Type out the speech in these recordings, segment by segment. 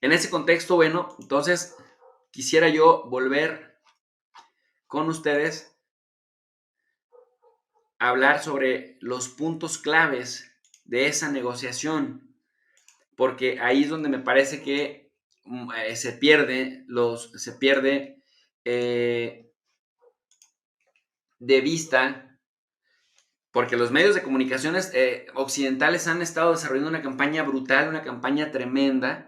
En ese contexto, bueno, entonces quisiera yo volver con ustedes a hablar sobre los puntos claves de esa negociación, porque ahí es donde me parece que se pierde de vista, porque los medios de comunicaciones occidentales han estado desarrollando una campaña brutal, una campaña tremenda,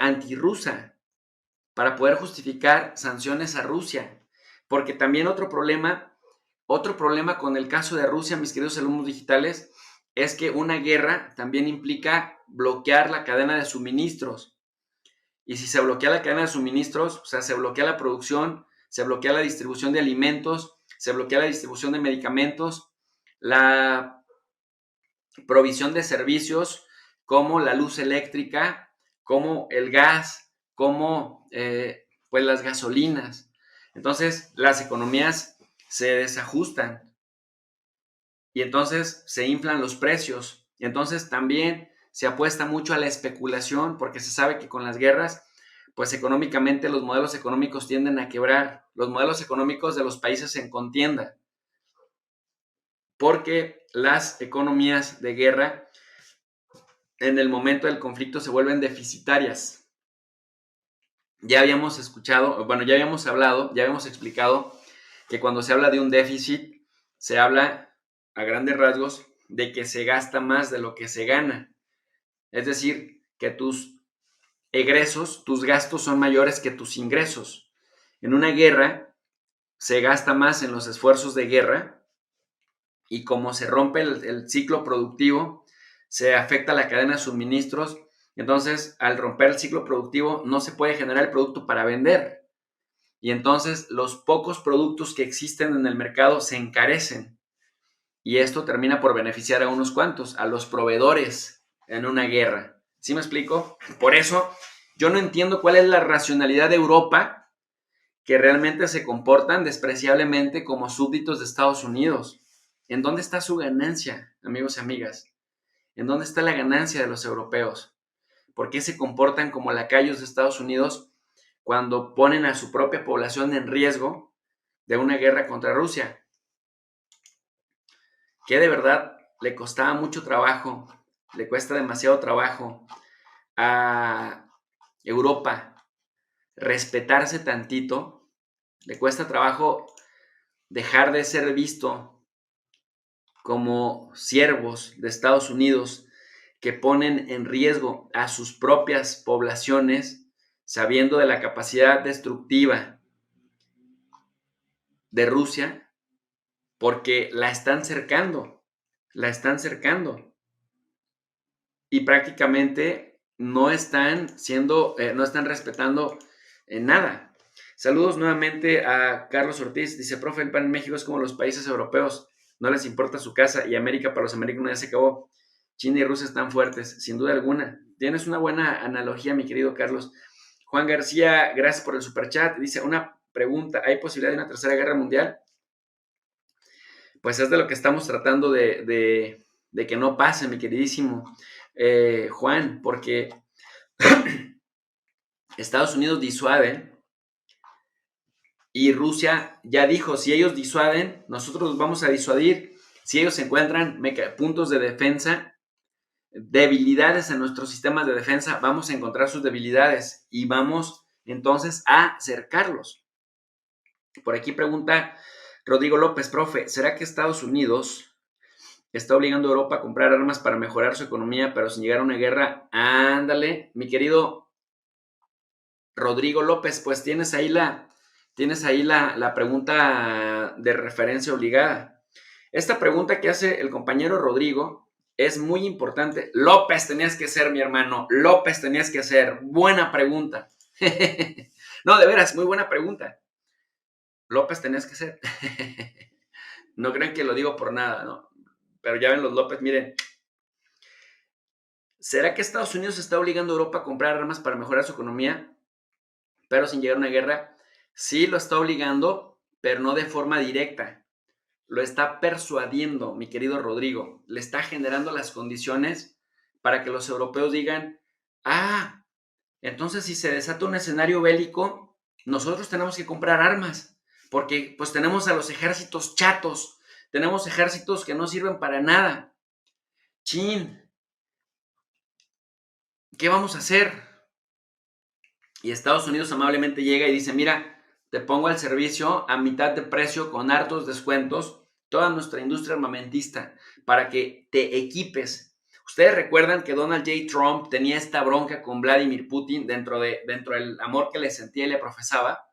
antirrusa, para poder justificar sanciones a Rusia. Porque también otro problema con el caso de Rusia, mis queridos alumnos digitales, es que una guerra también implica bloquear la cadena de suministros. Y si se bloquea la cadena de suministros, o sea, se bloquea la producción, se bloquea la distribución de alimentos, se bloquea la distribución de medicamentos, la provisión de servicios como la luz eléctrica, como el gas, como pues las gasolinas. Entonces las economías se desajustan y entonces se inflan los precios. Y entonces también se apuesta mucho a la especulación porque se sabe que con las guerras, pues económicamente los modelos económicos tienden a quebrar, los modelos económicos de los países en contienda, porque las economías de guerra en el momento del conflicto se vuelven deficitarias. Ya habíamos escuchado, bueno, ya habíamos hablado, ya habíamos explicado que cuando se habla de un déficit, se habla a grandes rasgos de que se gasta más de lo que se gana. Es decir, que tus egresos, tus gastos son mayores que tus ingresos. En una guerra se gasta más en los esfuerzos de guerra y como se rompe el ciclo productivo, se afecta la cadena de suministros. Entonces, al romper el ciclo productivo, no se puede generar el producto para vender. Y entonces, los pocos productos que existen en el mercado se encarecen. Y esto termina por beneficiar a unos cuantos, a los proveedores en una guerra. ¿Sí me explico? Por eso, yo no entiendo cuál es la racionalidad de Europa, que realmente se comportan despreciablemente como súbditos de Estados Unidos. ¿En dónde está su ganancia, amigos y amigas? ¿En dónde está la ganancia de los europeos? ¿Por qué se comportan como lacayos de Estados Unidos cuando ponen a su propia población en riesgo de una guerra contra Rusia? Que de verdad le costaba mucho trabajo, le cuesta demasiado trabajo a Europa respetarse tantito, le cuesta trabajo dejar de ser visto como siervos de Estados Unidos que ponen en riesgo a sus propias poblaciones sabiendo de la capacidad destructiva de Rusia porque la están cercando y prácticamente no están respetando nada. Saludos nuevamente a Carlos Ortiz, dice, profe, el pan en México es como los países europeos, no les importa su casa y América para los americanos ya se acabó. China y Rusia están fuertes, sin duda alguna. Tienes una buena analogía, mi querido Carlos. Juan García, gracias por el superchat. Dice, una pregunta, ¿hay posibilidad de una tercera guerra mundial? Pues es de lo que estamos tratando de que no pase, mi queridísimo Juan, porque Estados Unidos disuade y Rusia ya dijo, si ellos disuaden, nosotros vamos a disuadir. Si ellos encuentran puntos de defensa, debilidades en nuestros sistemas de defensa, vamos a encontrar sus debilidades y vamos entonces a cercarlos. Por aquí pregunta Rodrigo López, profe, ¿será que Estados Unidos está obligando a Europa a comprar armas para mejorar su economía, pero sin llegar a una guerra? Ándale, mi querido Rodrigo López, pues tienes ahí la pregunta de referencia obligada. Esta pregunta que hace el compañero Rodrigo es muy importante. López tenías que ser, mi hermano. López tenías que ser. Buena pregunta. No, de veras, muy buena pregunta. López tenías que ser. No crean que lo digo por nada, ¿no? Pero ya ven los López, miren. ¿Será que Estados Unidos está obligando a Europa a comprar armas para mejorar su economía, pero sin llegar a una guerra? Sí lo está obligando, pero no de forma directa. Lo está persuadiendo, mi querido Rodrigo. Le está generando las condiciones para que los europeos digan, ah, Entonces, si se desata un escenario bélico, nosotros tenemos que comprar armas, porque pues tenemos a los ejércitos chatos, tenemos ejércitos que no sirven para nada. Chin, ¿qué vamos a hacer? Y Estados Unidos amablemente llega y dice, mira, te pongo al servicio a mitad de precio con hartos descuentos toda nuestra industria armamentista para que te equipes. Ustedes recuerdan que Donald J. Trump tenía esta bronca con Vladimir Putin dentro del amor que le sentía y le profesaba.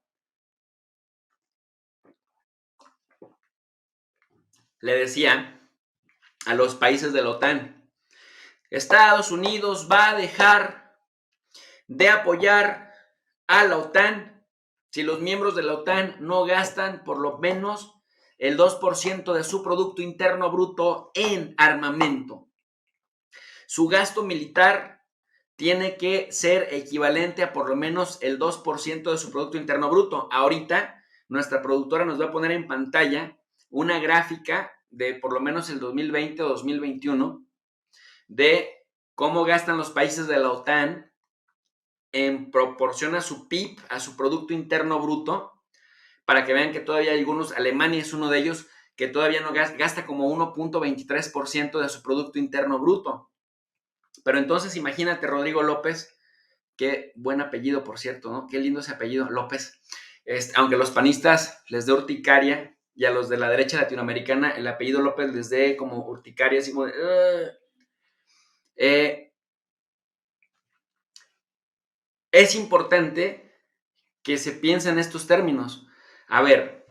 Le decía a los países de la OTAN, Estados Unidos va a dejar de apoyar a la OTAN si los miembros de la OTAN no gastan por lo menos el 2% de su Producto Interno Bruto en armamento. Su gasto militar tiene que ser equivalente a por lo menos el 2% de su Producto Interno Bruto. Ahorita nuestra productora nos va a poner en pantalla una gráfica de por lo menos el 2020 o 2021 de cómo gastan los países de la OTAN en proporción a su PIB, a su Producto Interno Bruto, para que vean que todavía hay algunos, Alemania es uno de ellos, que todavía no gasta como 1.23% de su Producto Interno Bruto. Pero entonces imagínate, Rodrigo López, qué buen apellido, por cierto, ¿no? Qué lindo ese apellido, López. Aunque a los panistas les dé urticaria y a los de la derecha latinoamericana el apellido López les dé como urticaria, así como de... es importante que se piense en estos términos. A ver,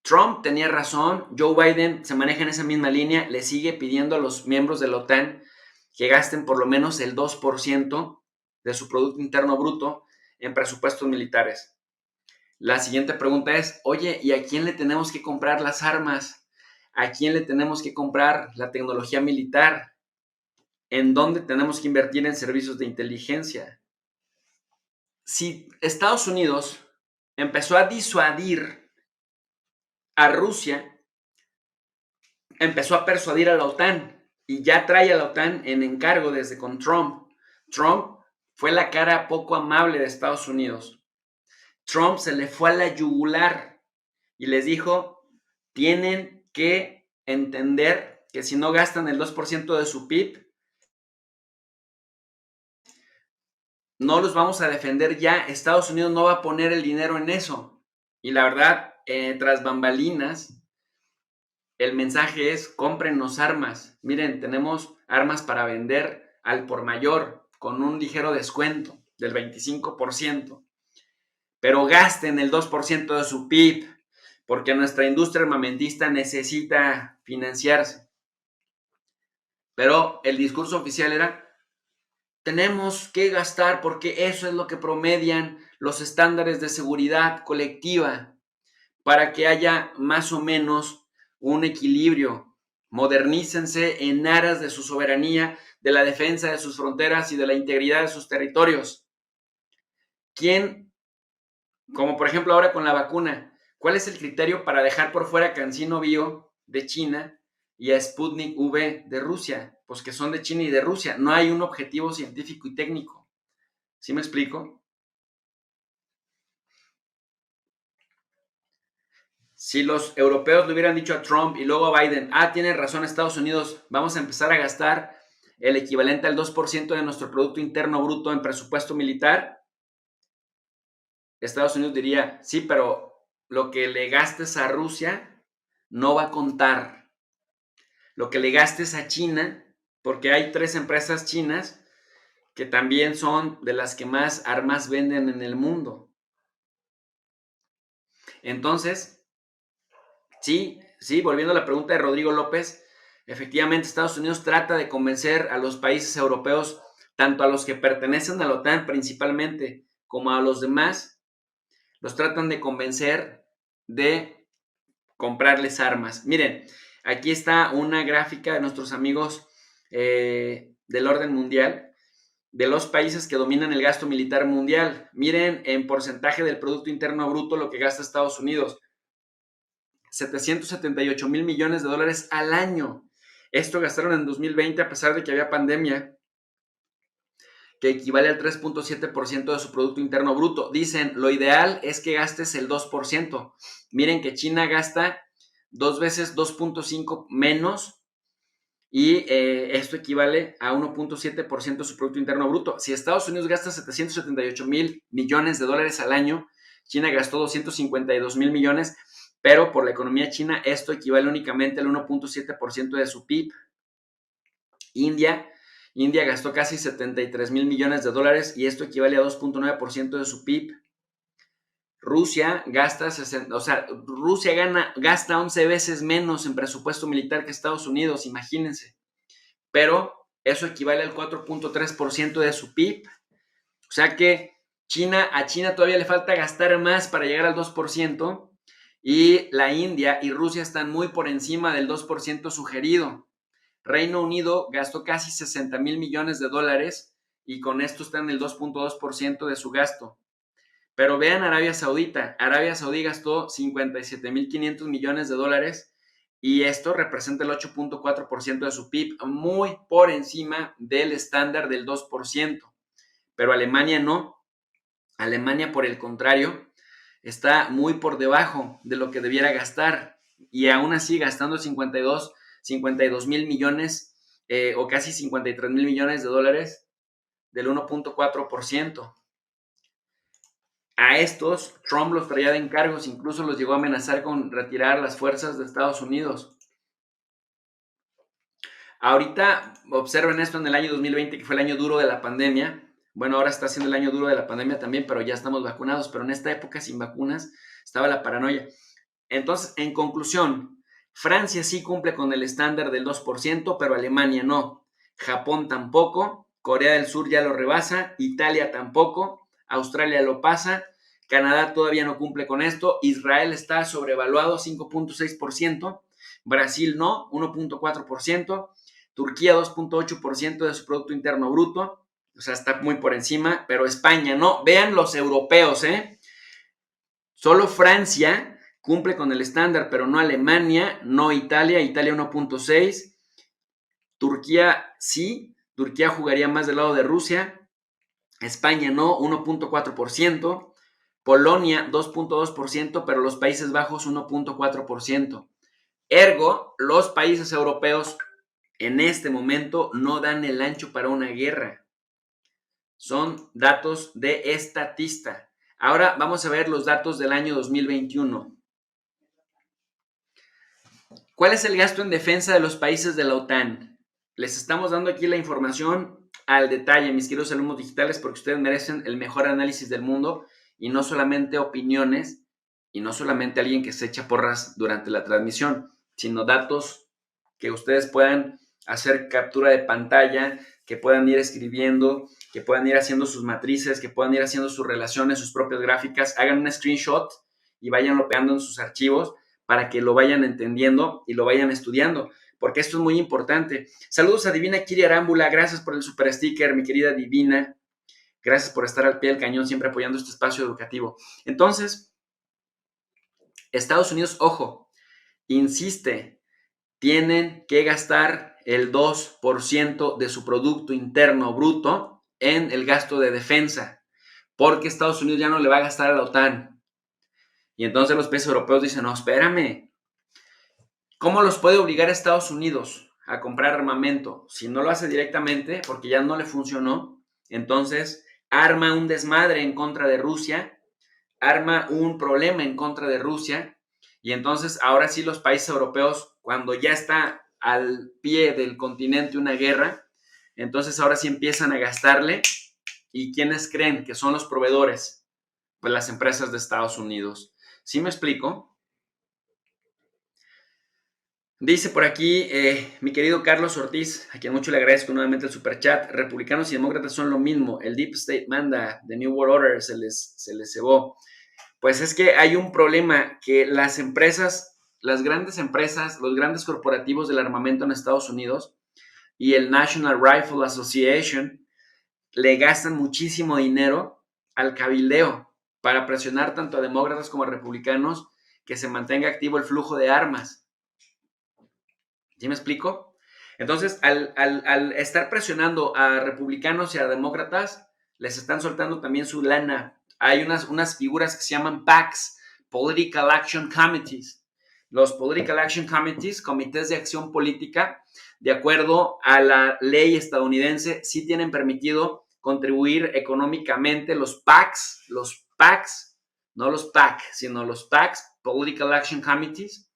Trump tenía razón, Joe Biden se maneja en esa misma línea, le sigue pidiendo a los miembros de la OTAN que gasten por lo menos el 2% de su Producto Interno Bruto en presupuestos militares. La siguiente pregunta es, oye, ¿y a quién le tenemos que comprar las armas? ¿A quién le tenemos que comprar la tecnología militar? ¿En dónde tenemos que invertir en servicios de inteligencia? Si Estados Unidos empezó a disuadir a Rusia, empezó a persuadir a la OTAN y ya trae a la OTAN en encargo desde con Trump. Trump fue la cara poco amable de Estados Unidos. Trump se le fue a la yugular y les dijo, tienen que entender que si no gastan el 2% de su PIB, no los vamos a defender ya. Estados Unidos no va a poner el dinero en eso. Y la verdad, tras bambalinas, el mensaje es, cómprennos armas. Miren, tenemos armas para vender al por mayor con un ligero descuento del 25%. Pero gasten el 2% de su PIB porque nuestra industria armamentista necesita financiarse. Pero el discurso oficial era, tenemos que gastar porque eso es lo que promedian los estándares de seguridad colectiva para que haya más o menos un equilibrio. Modernícense en aras de su soberanía, de la defensa de sus fronteras y de la integridad de sus territorios. ¿Quién, como por ejemplo ahora con la vacuna, cuál es el criterio para dejar por fuera CanSino Bio de China y a Sputnik V de Rusia? Pues que son de China y de Rusia. No hay un objetivo científico y técnico. ¿Sí me explico? Si los europeos le hubieran dicho a Trump y luego a Biden, tiene razón Estados Unidos, vamos a empezar a gastar el equivalente al 2% de nuestro Producto Interno Bruto en presupuesto militar, Estados Unidos diría, sí, pero lo que le gastes a Rusia no va a contar. Lo que le gastes a China, porque hay 3 empresas chinas que también son de las que más armas venden en el mundo. Entonces, sí, volviendo a la pregunta de Rodrigo López, efectivamente Estados Unidos trata de convencer a los países europeos, tanto a los que pertenecen a la OTAN principalmente, como a los demás, los tratan de convencer de comprarles armas. Miren, aquí está una gráfica de nuestros amigos del orden mundial, de los países que dominan el gasto militar mundial. Miren en porcentaje del Producto Interno Bruto lo que gasta Estados Unidos. 778 mil millones de dólares al año. Esto gastaron en 2020 a pesar de que había pandemia. que equivale al 3.7% de su Producto Interno Bruto. Dicen, lo ideal es que gastes el 2%. Miren que China gasta 2 veces 2.5 menos y esto equivale a 1.7% de su Producto Interno Bruto. Si Estados Unidos gasta 778 mil millones de dólares al año, China gastó 252 mil millones, pero por la economía china esto equivale únicamente al 1.7% de su PIB. India gastó casi 73 mil millones de dólares y esto equivale a 2.9% de su PIB. Rusia gasta, gasta 11 veces menos en presupuesto militar que Estados Unidos, imagínense. Pero eso equivale al 4.3% de su PIB. O sea que a China todavía le falta gastar más para llegar al 2%, y la India y Rusia están muy por encima del 2% sugerido. Reino Unido gastó casi 60 mil millones de dólares y con esto está en el 2.2% de su gasto. Pero vean Arabia Saudita. Arabia Saudí gastó 57.500 millones de dólares y esto representa el 8.4% de su PIB, muy por encima del estándar del 2%. Pero Alemania no. Alemania, por el contrario, está muy por debajo de lo que debiera gastar y aún así gastando 52 mil millones o casi 53 mil millones de dólares del 1.4%. A estos, Trump los traía de encargos, incluso los llegó a amenazar con retirar las fuerzas de Estados Unidos. Ahorita, observen esto en el año 2020, que fue el año duro de la pandemia. Bueno, ahora está siendo el año duro de la pandemia también, pero ya estamos vacunados. Pero en esta época, sin vacunas, estaba la paranoia. Entonces, en conclusión, Francia sí cumple con el estándar del 2%, pero Alemania no. Japón tampoco. Corea del Sur ya lo rebasa. Italia tampoco. Australia lo pasa. Canadá todavía no cumple con esto. Israel está sobrevaluado 5.6%. Brasil no, 1.4%. Turquía 2.8% de su Producto Interno Bruto. O sea, está muy por encima. Pero España no. Vean los europeos, Solo Francia cumple con el estándar, pero no Alemania, no Italia. Italia 1.6%. Turquía sí. Turquía jugaría más del lado de Rusia. España no, 1.4%. Polonia 2.2%, pero los Países Bajos 1.4%. Ergo, los países europeos en este momento no dan el ancho para una guerra. Son datos de estatista. Ahora vamos a ver los datos del año 2021. ¿Cuál es el gasto en defensa de los países de la OTAN? Les estamos dando aquí la información al detalle, mis queridos alumnos digitales, porque ustedes merecen el mejor análisis del mundo y no solamente opiniones y no solamente alguien que se echa porras durante la transmisión, sino datos que ustedes puedan hacer captura de pantalla, que puedan ir escribiendo, que puedan ir haciendo sus matrices, que puedan ir haciendo sus relaciones, sus propias gráficas, hagan un screenshot y vayanlo pegando en sus archivos para que lo vayan entendiendo y lo vayan estudiando, porque esto es muy importante. Saludos a Divina Kiri Arámbula, gracias por el super sticker, mi querida Divina, gracias por estar al pie del cañón, siempre apoyando este espacio educativo. Entonces, Estados Unidos, ojo, insiste, tienen que gastar el 2% de su Producto Interno Bruto en el gasto de defensa, porque Estados Unidos ya no le va a gastar a la OTAN. Y entonces los países europeos dicen, no, espérame, ¿cómo los puede obligar a Estados Unidos a comprar armamento? Si no lo hace directamente, porque ya no le funcionó, entonces arma un desmadre en contra de Rusia, arma un problema en contra de Rusia, y entonces ahora sí los países europeos, cuando ya está al pie del continente una guerra, entonces ahora sí empiezan a gastarle. ¿Y quiénes creen que son los proveedores? Pues las empresas de Estados Unidos. ¿Sí me explico? Dice por aquí mi querido Carlos Ortiz, a quien mucho le agradezco nuevamente el superchat. Republicanos y demócratas son lo mismo. El Deep State manda, The New World Order se les cebó. Pues es que hay un problema que las empresas, las grandes empresas, los grandes corporativos del armamento en Estados Unidos y el National Rifle Association le gastan muchísimo dinero al cabildeo para presionar tanto a demócratas como a republicanos que se mantenga activo el flujo de armas. ¿Sí me explico? Entonces, al estar presionando a republicanos y a demócratas, les están soltando también su lana. Hay unas figuras que se llaman PACs, Political Action Committees. Los Political Action Committees, comités de acción política, de acuerdo a la ley estadounidense, sí tienen permitido contribuir económicamente. Los PACs, no los PAC, sino los PACs, Political Action Committees,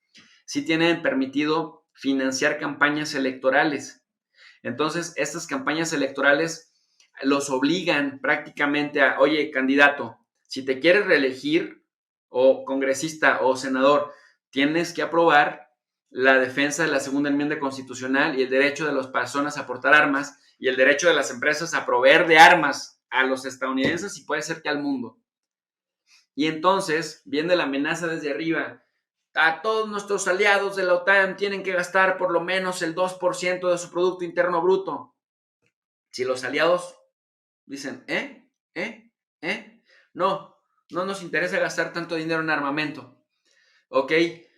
sí tienen permitido financiar campañas electorales. Entonces, estas campañas electorales los obligan prácticamente a, oye, candidato, si te quieres reelegir o congresista o senador, tienes que aprobar la defensa de la segunda enmienda constitucional y el derecho de las personas a portar armas y el derecho de las empresas a proveer de armas a los estadounidenses y puede ser que al mundo. Y entonces viene la amenaza desde arriba. A todos nuestros aliados de la OTAN tienen que gastar por lo menos el 2% de su Producto Interno Bruto. Si los aliados dicen, no nos interesa gastar tanto dinero en armamento. Ok,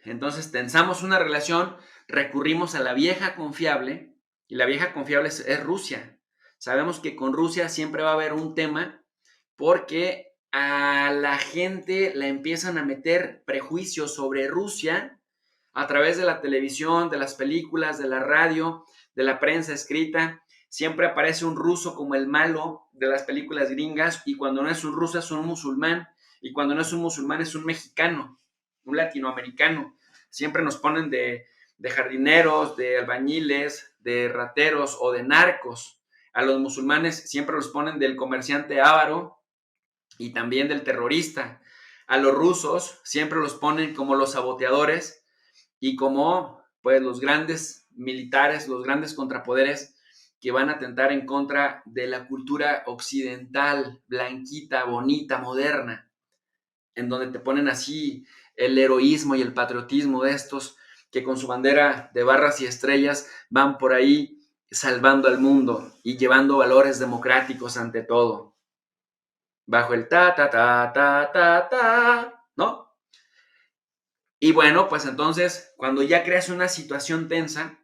entonces tensamos una relación, recurrimos a la vieja confiable, y la vieja confiable es Rusia. Sabemos que con Rusia siempre va a haber un tema porque a la gente le empiezan a meter prejuicios sobre Rusia a través de la televisión, de las películas, de la radio, de la prensa escrita. Siempre aparece un ruso como el malo de las películas gringas y cuando no es un ruso es un musulmán y cuando no es un musulmán es un mexicano, un latinoamericano. Siempre nos ponen de jardineros, de albañiles, de rateros o de narcos. A los musulmanes siempre los ponen del comerciante avaro y también del terrorista. A los rusos siempre los ponen como los saboteadores y como pues los grandes militares, los grandes contrapoderes que van a atentar en contra de la cultura occidental, blanquita, bonita, moderna, en donde te ponen así el heroísmo y el patriotismo de estos que con su bandera de barras y estrellas van por ahí salvando al mundo y llevando valores democráticos ante todo. Bajo el ¿no? Y bueno, pues entonces, cuando ya creas una situación tensa,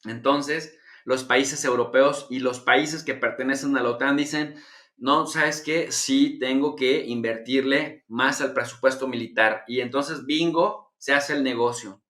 entonces los países europeos y los países que pertenecen a la OTAN dicen, no, ¿sabes qué? Sí, tengo que invertirle más al presupuesto militar. Y entonces, bingo, se hace el negocio.